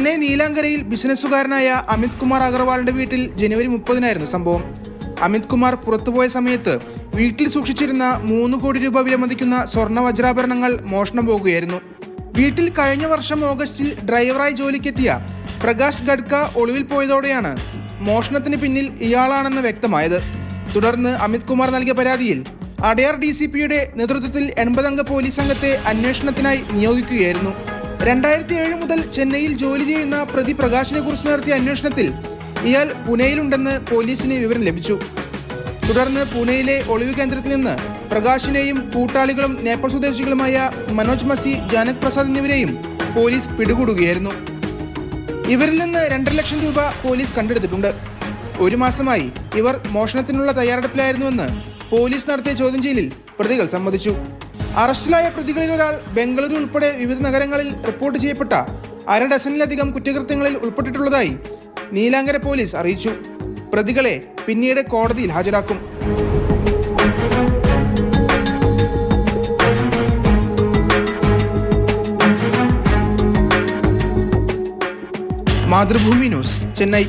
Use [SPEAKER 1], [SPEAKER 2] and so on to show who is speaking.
[SPEAKER 1] ചെന്നൈ നീലാങ്കരയിൽ ബിസിനസ്സുകാരനായ അമിത് കുമാർ അഗർവാളിന്റെ വീട്ടിൽ ജനുവരി 30-നായിരുന്നു സംഭവം. അമിത് കുമാർ പുറത്തുപോയ സമയത്ത് വീട്ടിൽ സൂക്ഷിച്ചിരുന്ന 3 കോടി രൂപ വിലമതിക്കുന്ന സ്വർണ്ണ വജ്രാഭരണങ്ങൾ മോഷണം പോകുകയായിരുന്നു. വീട്ടിൽ കഴിഞ്ഞ വർഷം ഓഗസ്റ്റിൽ ഡ്രൈവറായി ജോലിക്കെത്തിയ പ്രകാശ് ഗഡ്ക ഒളിവിൽ പോയതോടെയാണ് മോഷണത്തിന് പിന്നിൽ ഇയാളാണെന്ന് വ്യക്തമായത്. തുടർന്ന് അമിത് കുമാർ നൽകിയ പരാതിയിൽ അടയാർ DCPയുടെ നേതൃത്വത്തിൽ 80-അംഗ പോലീസ് സംഘത്തെ അന്വേഷണത്തിനായി നിയോഗിക്കുകയായിരുന്നു. 2007 മുതൽ ചെന്നൈയിൽ ജോലി ചെയ്യുന്ന പ്രതി പ്രകാശിനെ കുറിച്ച് നടത്തിയ അന്വേഷണത്തിൽ ഇയാൾ പൂനെയിലുണ്ടെന്ന് പോലീസിന് വിവരം ലഭിച്ചു. തുടർന്ന് പൂനെയിലെ ഒളിവ് കേന്ദ്രത്തിൽ നിന്ന് പ്രകാശിനെയും കൂട്ടാളികളും നേപ്പാൾ സ്വദേശികളുമായ മനോജ് മസി, ജാനക് പ്രസാദ് എന്നിവരെയും പോലീസ് പിടികൂടുകയായിരുന്നു. ഇവരിൽ നിന്ന് 2.5 ലക്ഷം രൂപ പോലീസ് കണ്ടെടുത്തിട്ടുണ്ട്. 1 മാസമായി ഇവർ മോഷണത്തിനുള്ള തയ്യാറെടുപ്പിലായിരുന്നുവെന്ന് പോലീസ് നടത്തിയ ചോദ്യം ചെയ്യലിൽ പ്രതികൾ സമ്മതിച്ചു. അറസ്റ്റിലായ പ്രതികളിൽ ഒരാൾ ബംഗളൂരു ഉൾപ്പെടെ വിവിധ നഗരങ്ങളിൽ റിപ്പോർട്ട് ചെയ്യപ്പെട്ട 1/2 ഡസനിലധികം കുറ്റകൃത്യങ്ങളിൽ ഉൾപ്പെട്ടിട്ടുള്ളതായി നീലാങ്കര പോലീസ് അറിയിച്ചു. പ്രതികളെ പിന്നീട് കോടതിയിൽ ഹാജരാക്കും. മാതൃഭൂമി ന്യൂസ്, ചെന്നൈ.